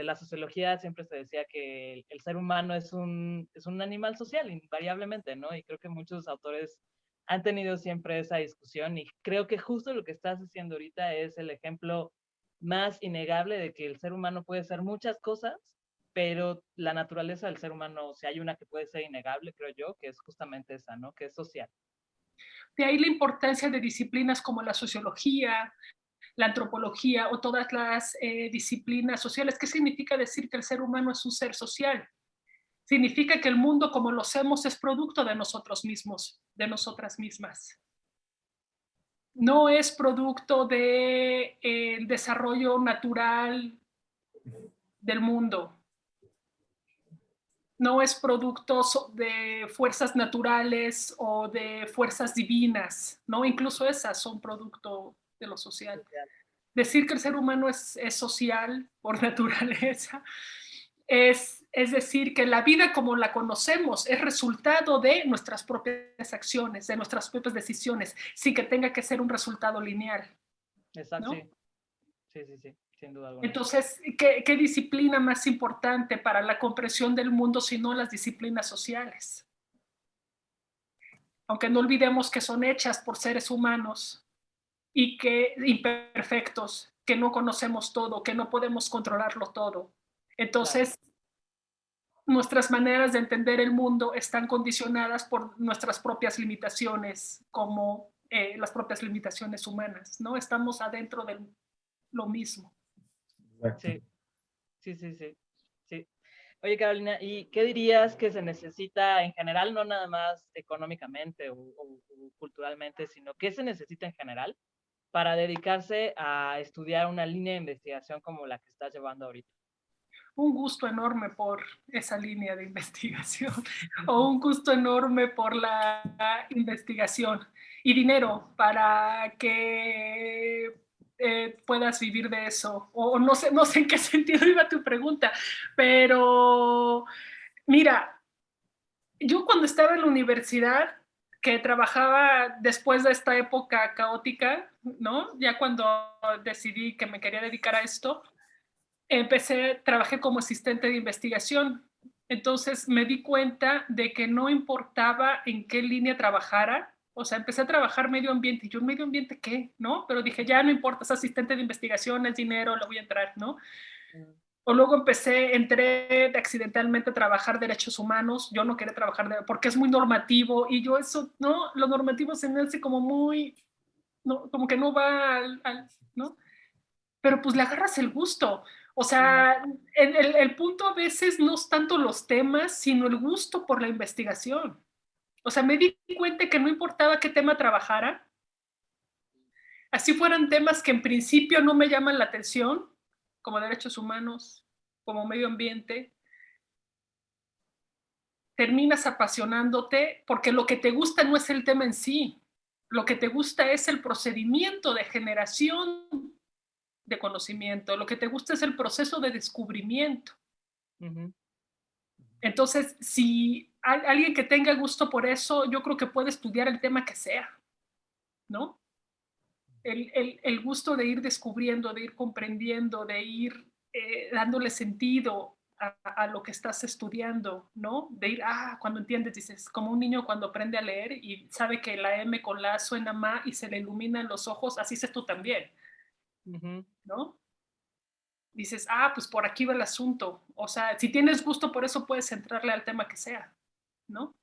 la sociología siempre se decía que el ser humano es un animal social, invariablemente, ¿no? Y creo que muchos autores han tenido siempre esa discusión, y creo que justo lo que estás haciendo ahorita es el ejemplo más innegable de que el ser humano puede ser muchas cosas, pero la naturaleza del ser humano, si hay una que puede ser innegable, creo yo, que es justamente esa, ¿no? Que es social. De ahí la importancia de disciplinas como la sociología, la antropología o todas las disciplinas sociales. ¿Qué significa decir que el ser humano es un ser social? Significa que el mundo como lo hacemos es producto de nosotros mismos, de nosotras mismas. No es producto del desarrollo natural del mundo. No es producto de fuerzas naturales o de fuerzas divinas, ¿no? Incluso esas son producto de lo social. Decir que el ser humano es social por naturaleza es decir que la vida como la conocemos es resultado de nuestras propias acciones, de nuestras propias decisiones, sin que tenga que ser un resultado lineal. Exacto, ¿no? sí, sin duda alguna. Entonces, ¿qué disciplina más importante para la comprensión del mundo sino las disciplinas sociales? Aunque no olvidemos que son hechas por seres humanos y que imperfectos, que no conocemos todo, que no podemos controlarlo todo. Entonces, claro, nuestras maneras de entender el mundo están condicionadas por nuestras propias limitaciones, como las propias limitaciones humanas, ¿no? Estamos adentro de lo mismo. Sí. Oye, Carolina, ¿y qué dirías que se necesita en general, no nada más económicamente o culturalmente, sino qué se necesita en general para dedicarse a estudiar una línea de investigación como la que estás llevando ahorita? un gusto enorme por esa línea de investigación o un gusto enorme por la investigación y dinero para que puedas vivir de eso. O no sé en qué sentido iba tu pregunta, pero mira, yo cuando estaba en la universidad, que trabajaba después de esta época caótica, ¿no? Ya cuando decidí que me quería dedicar a esto, trabajé como asistente de investigación. Entonces me di cuenta de que no importaba en qué línea trabajara. O sea, empecé a trabajar medio ambiente. ¿Y yo, medio ambiente qué? ¿No? Pero dije, ya no importa, es asistente de investigación, es dinero, le voy a entrar, ¿no? O luego entré accidentalmente a trabajar derechos humanos. Yo no quería trabajar porque es muy normativo. Y yo eso, ¿no? Lo normativo se me hace como muy, ¿no? Como que no va ¿no? Pero pues le agarras el gusto. O sea, el punto a veces no es tanto los temas, sino el gusto por la investigación. O sea, me di cuenta que no importaba qué tema trabajara, así fueran temas que en principio no me llaman la atención, como derechos humanos, como medio ambiente, terminas apasionándote porque lo que te gusta no es el tema en sí, lo que te gusta es el procedimiento de generación de conocimiento, lo que te gusta es el proceso de descubrimiento. Uh-huh. Entonces, si hay alguien que tenga gusto por eso, yo creo que puede estudiar el tema que sea, ¿no? El gusto de ir descubriendo, de ir comprendiendo, de ir dándole sentido a lo que estás estudiando, ¿no? De ir, cuando entiendes, dices, como un niño cuando aprende a leer y sabe que la M con la A suena ma y se le iluminan los ojos, así es tú también. Uh-huh. ¿No? Dices, pues por aquí va el asunto. O sea, si tienes gusto por eso, puedes entrarle al tema que sea, ¿no?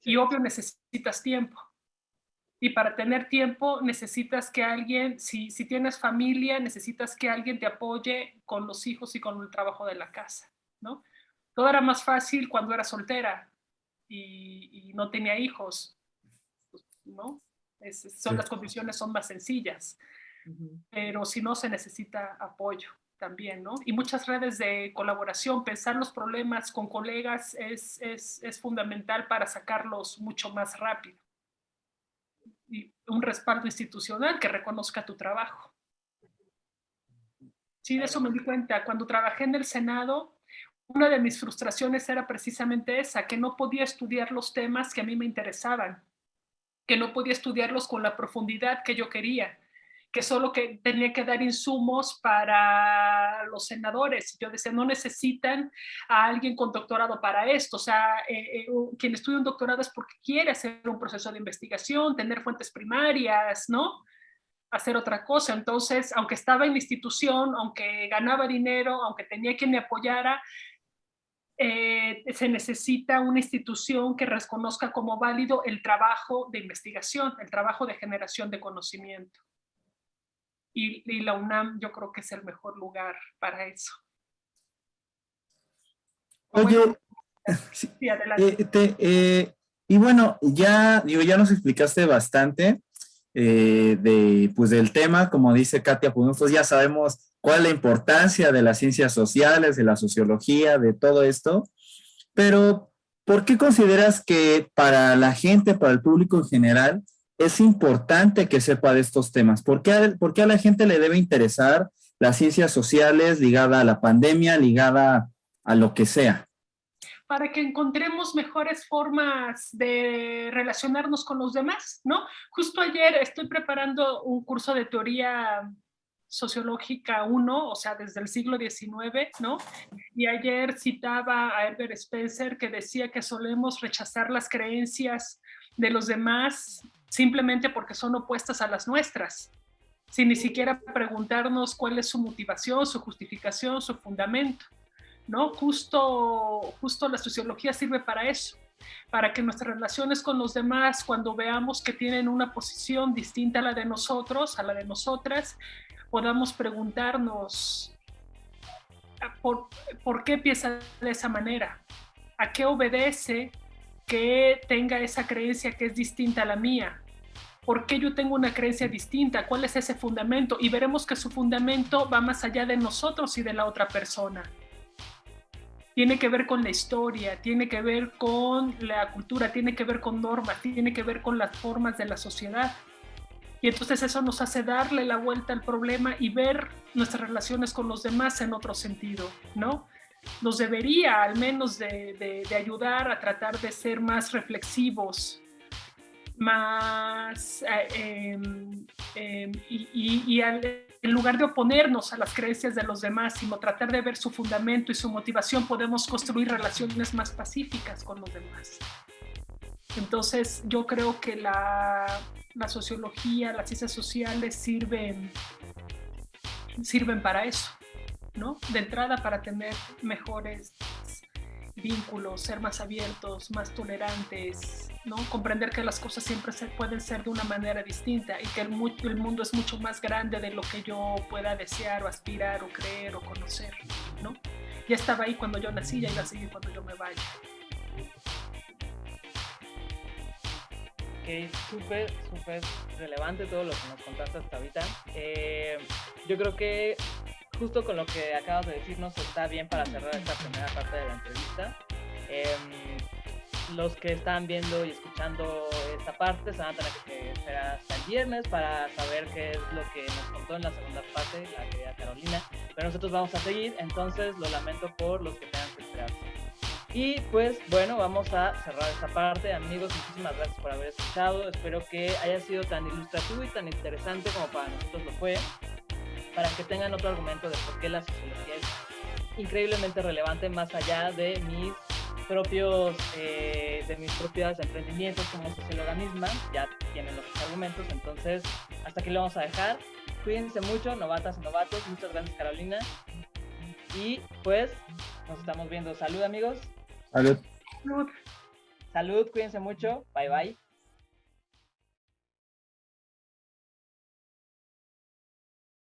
Sí. Y obvio necesitas tiempo. Y para tener tiempo necesitas que alguien, si tienes familia, necesitas que alguien te apoye con los hijos y con el trabajo de la casa, ¿no? Todo era más fácil cuando era soltera y no tenía hijos, ¿no? Las condiciones son más sencillas. Uh-huh. Pero si no, se necesita apoyo también, ¿no? Y muchas redes de colaboración, pensar los problemas con colegas es fundamental para sacarlos mucho más rápido. Y un respaldo institucional que reconozca tu trabajo. Sí, de eso me di cuenta. Cuando trabajé en el Senado, una de mis frustraciones era precisamente esa, que no podía estudiar los temas que a mí me interesaban, que no podía estudiarlos con la profundidad que yo quería, que solo que tenía que dar insumos para los senadores. Yo decía, no necesitan a alguien con doctorado para esto. O sea, quien estudia un doctorado es porque quiere hacer un proceso de investigación, tener fuentes primarias, ¿no? Hacer otra cosa. Entonces, aunque estaba en la institución, aunque ganaba dinero, aunque tenía quien me apoyara, se necesita una institución que reconozca como válido el trabajo de investigación, el trabajo de generación de conocimiento. Y la UNAM yo creo que es el mejor lugar para eso. Oye, bueno, sí, adelante. Y bueno, ya nos explicaste bastante del tema, como dice Katia, pues nosotros ya sabemos cuál es la importancia de las ciencias sociales, de la sociología, de todo esto, pero ¿por qué consideras que para la gente, para el público en general, es importante que sepa de estos temas? ¿Por qué a la gente le debe interesar las ciencias sociales ligada a la pandemia, ligada a lo que sea? Para que encontremos mejores formas de relacionarnos con los demás, ¿no? Justo ayer estoy preparando un curso de teoría sociológica 1, o sea, desde el siglo XIX, ¿no? Y ayer citaba a Herbert Spencer, que decía que solemos rechazar las creencias de los demás simplemente porque son opuestas a las nuestras, sin ni siquiera preguntarnos cuál es su motivación, su justificación, su fundamento, ¿no? Justo la sociología sirve para eso, para que nuestras relaciones con los demás, cuando veamos que tienen una posición distinta a la de nosotros, a la de nosotras, podamos preguntarnos ¿por qué piensa de esa manera? ¿A qué obedece que tenga esa creencia que es distinta a la mía? ¿Por qué yo tengo una creencia distinta? ¿Cuál es ese fundamento? Y veremos que su fundamento va más allá de nosotros y de la otra persona, tiene que ver con la historia, tiene que ver con la cultura, tiene que ver con normas, tiene que ver con las formas de la sociedad. Y entonces eso nos hace darle la vuelta al problema y ver nuestras relaciones con los demás en otro sentido, ¿no? Nos debería al menos de ayudar a tratar de ser más reflexivos, más en lugar de oponernos a las creencias de los demás, sino tratar de ver su fundamento y su motivación, podemos construir relaciones más pacíficas con los demás. Entonces yo creo que la sociología, las ciencias sociales sirven para eso, ¿no? De entrada, para tener mejores vínculos, ser más abiertos, más tolerantes, ¿no? Comprender que las cosas siempre pueden ser de una manera distinta y que el mundo es mucho más grande de lo que yo pueda desear o aspirar o creer o conocer, ¿no? Ya estaba ahí cuando yo nací, ya iba a seguir cuando yo me vaya. Ok, súper relevante todo lo que nos contaste hasta ahorita. Yo creo que justo con lo que acabas de decirnos está bien para cerrar esta primera parte de la entrevista. Los que están viendo y escuchando esta parte se van a tener que esperar hasta el viernes para saber qué es lo que nos contó en la segunda parte la querida Carolina, pero nosotros vamos a seguir, entonces lo lamento por los que tengan que esperarse. Y pues bueno, vamos a cerrar esta parte. Amigos, muchísimas gracias por haber escuchado. Espero que haya sido tan ilustrativo y tan interesante como para nosotros lo fue, para que tengan otro argumento de por qué la sociología es increíblemente relevante más allá de mis propios emprendimientos como socióloga misma. Ya tienen los argumentos, entonces hasta aquí lo vamos a dejar. Cuídense mucho, novatas y novatos. Muchas gracias, Carolina. Y pues nos estamos viendo. Salud, amigos. Salud. Salud, cuídense mucho. Bye, bye.